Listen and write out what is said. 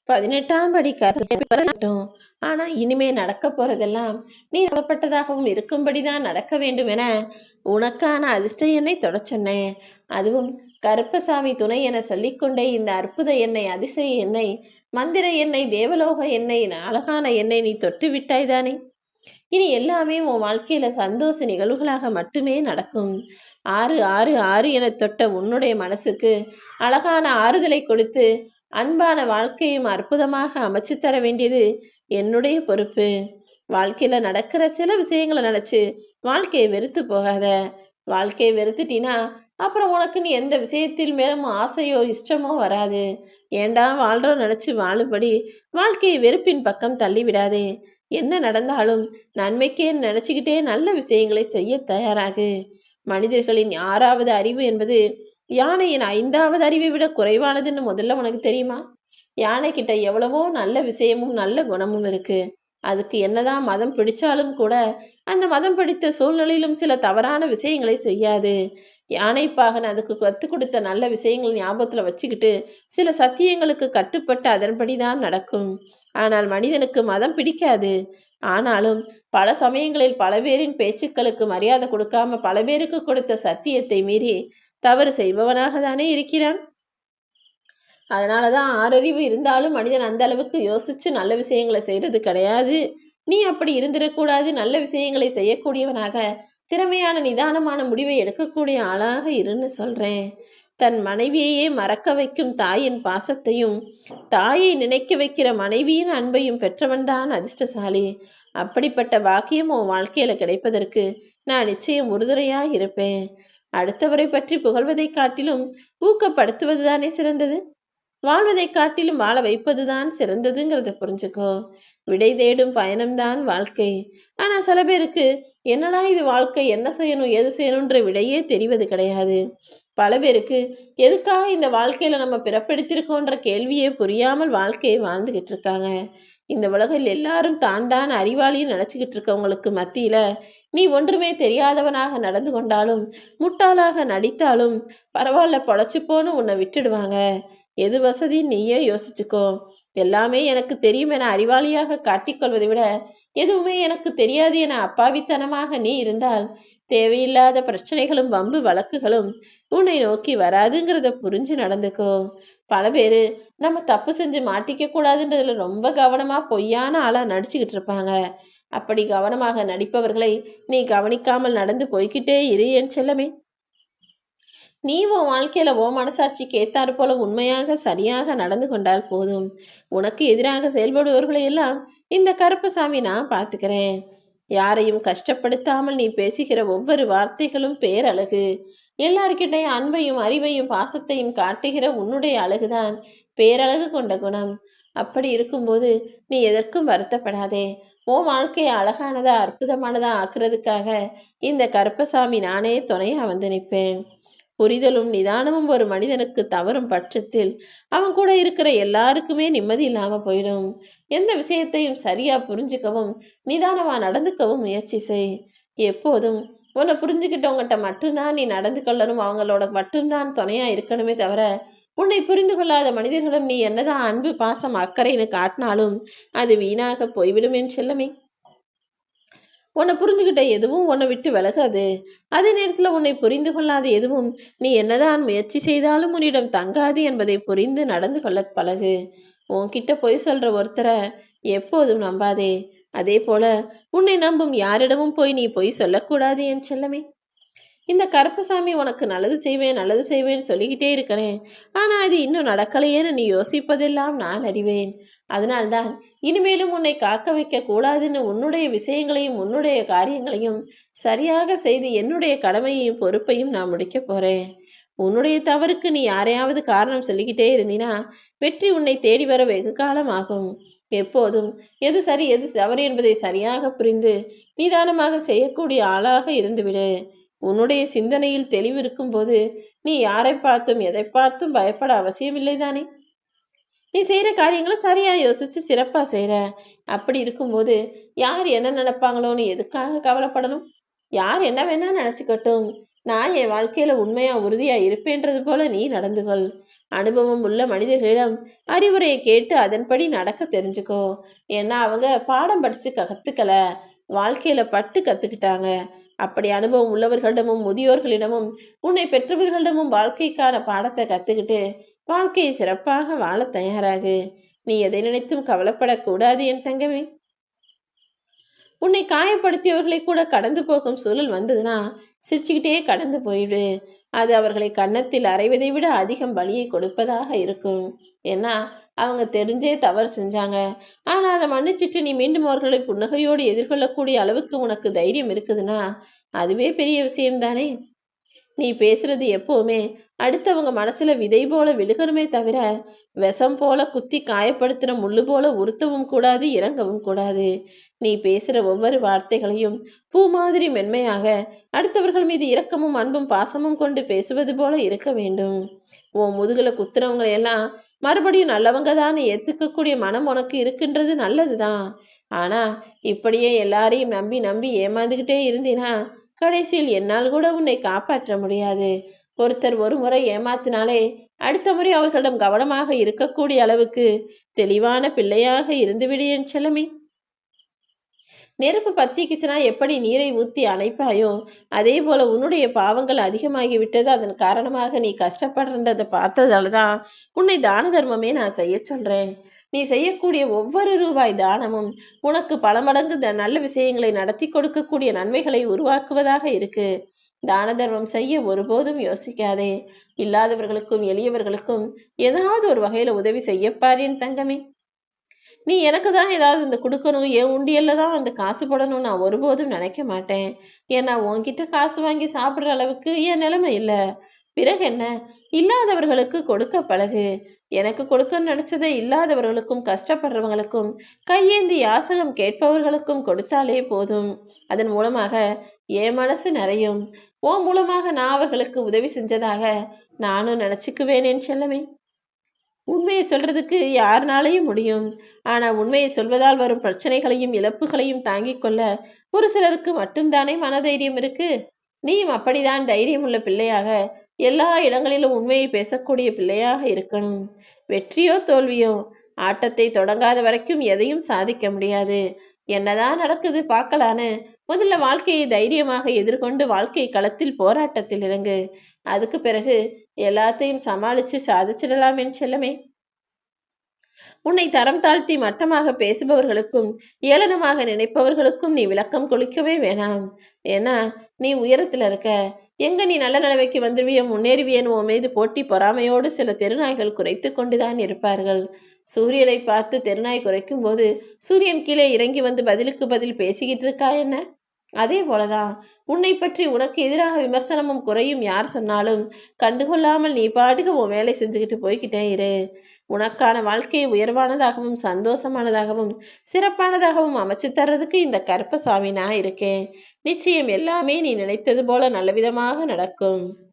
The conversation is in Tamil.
18ஆம் படி கற்கட்டும். ஆனா இனிமே நடக்க போறதெல்லாம் நீ நம்பப்பட்டதாகவும் இருக்கும்படிதான் நடக்க வேண்டும் என உனக்கான அதிர்ஷ்ட எண்ணை தொடச் சொன்னேன். அதுவும் கருப்பசாமி துணை என சொல்லிக்கொண்டே இந்த அற்புத எண்ணெய், அதிசய எண்ணெய், மந்திர எண்ணெய், தேவலோக எண்ணெய், அழகான எண்ணெய் நீ தொட்டு விட்டாய்தானே. இனி எல்லாமே உன் வாழ்க்கையில சந்தோஷ நிகழ்வுகளாக மட்டுமே நடக்கும். 6 6 6 என தொட்ட உன்னுடைய மனசுக்கு அழகான ஆறுதலை கொடுத்து அன்பான வாழ்க்கையும் அற்புதமாக அமைச்சு தர வேண்டியது என்னுடைய பொறுப்பு. வாழ்க்கையில நடக்கிற சில விஷயங்களை நினைச்சு வாழ்க்கையை வெறுத்து போகாத. வாழ்க்கையை வெறுத்துட்டீனா அப்புறம் உனக்கு நீ எந்த விஷயத்தில் மேலும் ஆசையோ இஷ்டமோ வராது. ஏண்டா வாழ்றோம் நினைச்சு வாழும்படி வாழ்க்கையை வெறுப்பின் பக்கம் தள்ளி விடாதே. என்ன நடந்தாலும் நன்மைக்கே நினைச்சுக்கிட்டே நல்ல விஷயங்களை செய்ய தயாராகு. மனிதர்களின் 6வது அறிவு என்பது யானையின் 5வது அறிவை விட குறைவானதுன்னு முதல்ல உனக்கு தெரியுமா? யானை கிட்ட எவ்வளவோ நல்ல விஷயமும் நல்ல குணமும் இருக்கு. அதுக்கு என்னதான் மதம் பிடிச்சாலும் கூட அந்த மதம் பிடித்த சூழ்நிலையிலும் சில தவறான விஷயங்களை செய்யாது. யானைப்பாகன் அதுக்கு கற்றுக் கொடுத்த நல்ல விஷயங்கள் ஞாபகத்துல வச்சுக்கிட்டு சில சத்தியங்களுக்கு கட்டுப்பட்டு அதன்படிதான் நடக்கும். ஆனால் மனிதனுக்கு மதம் பிடிக்காது. ஆனாலும் பல சமயங்களில் பல பேரின் பேச்சுக்களுக்கு மரியாதை கொடுக்காம பல பேருக்கு கொடுத்த சத்தியத்தை மீறி தவறு செய்பவனாக தானே இருக்கிறான். அதனாலதான் ஆறறிவு இருந்தாலும் மனிதன் அந்த அளவுக்கு யோசிச்சு நல்ல விஷயங்களை செய்யறது கிடையாது. நீ அப்படி இருந்திடக்கூடாது. நல்ல விஷயங்களை செய்யக்கூடியவனாக திறமையான நிதானமான முடிவை எடுக்கக்கூடிய ஆளாக இருன்னு சொல்றேன். தன் மனைவியையே மறக்க வைக்கும் தாயின் பாசத்தையும் தாயை நினைக்க வைக்கிற மனைவியின் அன்பையும் பெற்றவன்தான் அதிர்ஷ்டசாலி. அப்படிப்பட்ட பாக்கியம் உன் வாழ்க்கையில கிடைப்பதற்கு நான் நிச்சயம் உறுதுணையா இருப்பேன். அடுத்தவரை பற்றி புகழ்வதை காட்டிலும் ஊக்கப்படுத்துவதுதானே சிறந்தது. வாழ்வதை காட்டிலும் வாழ வைப்பதுதான் சிறந்ததுங்கிறத புரிஞ்சுக்கோ. விடை தேடும் பயணம்தான் வாழ்க்கை. ஆனா சில பேருக்கு என்னடா இது வாழ்க்கை, என்ன செய்யணும் ஏது செய்யணும்ன்ற விடையே தெரிவது கிடையாது. பல பேருக்கு எதுக்காக இந்த வாழ்க்கையில நம்ம பிறப்பெடுத்திருக்கோன்ற கேள்வியே புரியாமல் வாழ்க்கையை வாழ்ந்துகிட்டு இருக்காங்க. இந்த உலகில் எல்லாரும் தான் தான் அறிவாளின்னு நினைச்சுக்கிட்டு இருக்கவங்களுக்கு மத்தியில நீ ஒன்றுமே தெரியாதவனாக நடந்து கொண்டாலும் முட்டாளாக நடித்தாலும் பரவாயில்ல பொழைச்சுப்போன்னு உன்னை விட்டுடுவாங்க. எது வசதி நீயே யோசிச்சுக்கோ. எல்லாமே எனக்கு தெரியும் என அறிவாளியாக காட்டிக்கொள்வதை விட எதுவுமே எனக்கு தெரியாது என அப்பாவித்தனமாக நீ இருந்தால் தேவையில்லாத பிரச்சனைகளும் வம்பு வழக்குகளும் உன்னை நோக்கி வராதுங்கிறத புரிஞ்சு நடந்துக்கோ. பல பேரு நம்ம தப்பு செஞ்சு மாட்டிக்க கூடாதுன்றதுல ரொம்ப கவனமா பொய்யான ஆளா நடிச்சுக்கிட்டு இருப்பாங்க. அப்படி கவனமாக நடிப்பவர்களை நீ கவனிக்காமல் நடந்து போய்கிட்டே இரு என் செல்லமே. நீ உன் வாழ்க்கையில உன் மனசாட்சிக்கு ஏத்தாறு போல உண்மையாக சரியாக நடந்து கொண்டால் போதும். உனக்கு எதிராக செயல்படுபவர்களை எல்லாம் இந்த கருப்பசாமி நான் பார்த்துக்கிறேன். யாரையும் கஷ்டப்படுத்தாமல் நீ பேசுகிற ஒவ்வொரு வார்த்தைகளும் பேரழகு. எல்லார்கிட்டையும் அன்பையும் அறிவையும் பாசத்தையும் காட்டுகிற உன்னுடைய அழகுதான் பேரழகு கொண்ட குணம். அப்படி இருக்கும்போது நீ எதற்கும் வருத்தப்படாதே. உன் வாழ்க்கையை அழகானதா அற்புதமானதா ஆக்குறதுக்காக இந்த கருப்பசாமி நானே துணையா வந்து நிற்பேன். புரிதலும் நிதானமும் ஒரு மனிதனுக்கு தவறும் பட்சத்தில் அவன் கூட இருக்கிற எல்லாருக்குமே நிம்மதி இல்லாம போயிடும். எந்த விஷயத்தையும் சரியா புரிஞ்சுக்கவும் நிதானமா நடந்துக்கவும் முயற்சி செய். எப்போதும் உன்னை புரிஞ்சுக்கிட்டவங்ககிட்ட மட்டும்தான் நீ நடந்து கொள்ளணும், அவங்களோட மட்டும்தான் துணையா இருக்கணுமே தவிர உன்னை புரிந்து கொள்ளாத மனிதர்களும் நீ என்னதான் அன்பு பாசம் அக்கறைன்னு காட்டினாலும் அது வீணாக போய்விடும் என் செல்லமே. உன்னை புரிஞ்சுக்கிட்ட எதுவும் உன்னை விட்டு விலகாது. அதே நேரத்துல உன்னை புரிந்து கொள்ளாத எதுவும் நீ என்னதான் முயற்சி செய்தாலும் உன்னிடம் தங்காது என்பதை புரிந்து நடந்து கொள்ள பழகு. உன்கிட்ட பொய் சொல்ற ஒருத்தரை எப்போதும் நம்பாதே. அதே போல உன்னை நம்பும் யாரிடமும் போய் நீ பொய் சொல்லக்கூடாது என் செல்லமே. இந்த கருப்பசாமி உனக்கு நல்லது செய்வேன் நல்லது செய்வேன்னு சொல்லிக்கிட்டே இருக்கிறேன். ஆனா அது இன்னும் நடக்கலையேன்னு நீ யோசிப்பதெல்லாம் நான் அறிவேன். அதனால்தான் இனிமேலும் உன்னை காக்க வைக்க கூடாதுன்னு உன்னுடைய விஷயங்களையும் உன்னுடைய காரியங்களையும் சரியாக செய்து என்னுடைய கடமையையும் பொறுப்பையும் நான் முடிக்க போறேன். உன்னுடைய தவறுக்கு நீ யாரையாவது காரணம் சொல்லிக்கிட்டே இருந்தீனா வெற்றி உன்னை தேடி வர வெகு காலம் ஆகும். எப்போதும் எது சரி எது தவறு என்பதை சரியாக புரிந்து நிதானமாக செய்யக்கூடிய ஆளாக இருந்துவிடு. உன்னுடைய சிந்தனையில் தெளிவு இருக்கும்போது நீ யாரை பார்த்தும் எதை பார்த்தும் பயப்பட அவசியமில்லை தானே. நீ செய்யற காரியங்களை சரியா யோசிச்சு சிறப்பா செய்யற. அப்படி இருக்கும்போது யார் என்ன நினைப்பாங்களோன்னு எதுக்காக கவலைப்படணும்? யார் என்ன வேணா நினைச்சுக்கட்டும். நான் என் வாழ்க்கையில உண்மையா உறுதியா இருப்பேன்றது போல நீ நடந்து கொள். அனுபவம் உள்ள மனிதர்களிடம் அறிவுரையை கேட்டு அதன்படி நடக்க தெரிஞ்சுக்கோ. ஏன்னா அவங்க பாடம் படிச்சு கத்துக்கல, வாழ்க்கையில பட்டு கத்துக்கிட்டாங்க. அப்படி அனுபவம் உள்ளவர்களிடமும் முதியோர்களிடமும் உன்னை பெற்றவர்களிடமும் வாழ்க்கைக்கான பாடத்தை கத்துக்கிட்டு வாழ்க்கையை சிறப்பாக வாழ தயாராகு. நீ எதை நினைத்தும் கவலைப்படக்கூடாது என் தங்கமே. உன்னை காயப்படுத்தியவர்களை கூட கடந்து போகும் சூழல் வந்ததுன்னா சிரிச்சுக்கிட்டே கடந்து போயிடு. அது அவர்களை கன்னத்தில் அறைவதை விட அதிகம் வலியை கொடுப்பதாக இருக்கும். ஏன்னா அவங்க தெரிஞ்சே தவறு செஞ்சாங்க. ஆனா அதை மன்னிச்சிட்டு நீ மீண்டும் அவர்களை புன்னகையோடு எதிர்கொள்ளக்கூடிய அளவுக்கு உனக்கு தைரியம் இருக்குதுன்னா அதுவே பெரிய விஷயம்தானே. நீ பேசுறது எப்பவுமே அடுத்தவங்க மனசுல விதை போல விழுகணுமே தவிர விஷம் போல குத்தி காயப்படுத்துற முள்ளு போல உறுத்தவும் கூடாது, இறங்கவும் கூடாது. நீ பேசுற ஒவ்வொரு வார்த்தைகளையும் பூ மாதிரி மென்மையாக அடுத்தவர்கள் மீது இரக்கமும் அன்பும் பாசமும் கொண்டு பேசுவது போல இருக்க வேண்டும். உன் முதுகுல குத்துறவங்களை எல்லாம் மறுபடியும் நல்லவங்க தான் ஏத்துக்கக்கூடிய மனம் உனக்கு இருக்குன்றது நல்லதுதான். ஆனா இப்படியே எல்லாரையும் நம்பி நம்பி ஏமாந்துகிட்டே இருந்தீனா கடைசியில் என்னால் கூட உன்னை காப்பாற்ற முடியாது. ஒருத்தர் ஒரு முறை ஏமாத்தினாலே அடுத்த முறை அவர்களிடம் கவனமாக இருக்கக்கூடிய அளவுக்கு தெளிவான பிள்ளையாக இருந்துவிடு என் செல்லமே. நெருப்பு பத்திக்குச்சுனா எப்படி நீரை ஊத்தி அணைப்பாயோ அதே போல உன்னுடைய பாவங்கள் அதிகமாகி விட்டது. அதன் காரணமாக நீ கஷ்டப்படுறதை பார்த்ததாலதான் உன்னை தான தர்மமே நான் செய்ய சொல்றேன். நீ செய்யக்கூடிய ஒவ்வொரு ரூபாய் தானமும் உனக்கு பல மடங்கு நல்ல விஷயங்களை நடத்தி கொடுக்கக்கூடிய நன்மைகளை உருவாக்குவதாக இருக்கு. தான தர்மம் செய்ய ஒருபோதும் யோசிக்காதே. இல்லாதவர்களுக்கும் எளியவர்களுக்கும் ஏதாவது ஒரு வகையில உதவி செய்யப்பார் என் தங்கமே. நீ எனக்கு தான் ஏதாவது இந்த கொடுக்கணும், என் உண்டியல்ல தான் வந்து காசு போடணும் நான் ஒருபோதும் நினைக்க மாட்டேன். ஏன்னா உன்கிட்ட காசு வாங்கி சாப்பிடுற அளவுக்கு என் நிலைமை இல்லை. பிறகு என்ன, இல்லாதவர்களுக்கு கொடுக்க பழகு. எனக்கு கொடுக்கன்னு நினைச்சதை இல்லாதவர்களுக்கும் கஷ்டப்படுறவங்களுக்கும் கையேந்தி யாசகம் கேட்பவர்களுக்கும் கொடுத்தாலே போதும். அதன் மூலமாக என் மனசு நிறையும். உன் மூலமாக நான் அவர்களுக்கு உதவி செஞ்சதாக நானும் நினைச்சுக்குவேன் என் செல்லமே. உண்மையை சொல்றதுக்கு யாருனாலையும் முடியும். ஆனா உண்மையை சொல்வதால் வரும் பிரச்சனைகளையும் இழப்புகளையும் தாங்கிக் கொள்ள ஒரு சிலருக்கு மட்டும்தானே மனதைரியம் இருக்கு. நீயும் அப்படிதான் தைரியம் உள்ள பிள்ளையாக எல்லா இடங்களிலும் உண்மையை பேசக்கூடிய பிள்ளையாக இருக்கணும். வெற்றியோ தோல்வியோ ஆட்டத்தை தொடங்காத வரைக்கும் எதையும் சாதிக்க முடியாது. என்னதான் நடக்குது பார்க்கலான்னு முதல்ல வாழ்க்கையை தைரியமாக எதிர்கொண்டு வாழ்க்கை களத்தில் போராட்டத்தில் இறங்கு. அதுக்கு பிறகு எல்லாத்தையும் சமாளிச்சு சாதிச்சிடலாம் என் செல்லமே. உன்னை தரம் தாழ்த்தி மட்டமாக பேசுபவர்களுக்கும் ஏளனமாக நினைப்பவர்களுக்கும் நீ விளக்கம் கொடுக்கவே வேணாம். ஏன்னா நீ உயரத்துல இருக்க. எங்க நீ நல்ல நிலைமைக்கு வந்துருவிய முன்னேறுவியன்னு உன் மீது போட்டி பொறாமையோடு சில தெருநாய்கள் குறைத்து கொண்டுதான் இருப்பார்கள். சூரியனை பார்த்து தெருநாய் குறைக்கும் போது சூரியன் கீழே இறங்கி வந்து பதிலுக்கு பதில் பேசிக்கிட்டு இருக்கா என்ன? அதே போலதான் உன்னை பற்றி உனக்கு எதிராக விமர்சனமும் குறையும் யார் சொன்னாலும் கண்டுகொள்ளாமல் நீ பாட்டுக்கு உன் வேலை செஞ்சுக்கிட்டு போய்கிட்டே இரு. உனக்கான வாழ்க்கையை உயர்வானதாகவும் சந்தோஷமானதாகவும் சிறப்பானதாகவும் அமைச்சு தர்றதுக்கு இந்த கருப்பசாமி நான் இருக்கேன். நிச்சயம் எல்லாமே நீ நினைத்தது போல நல்ல விதமாக நடக்கும்.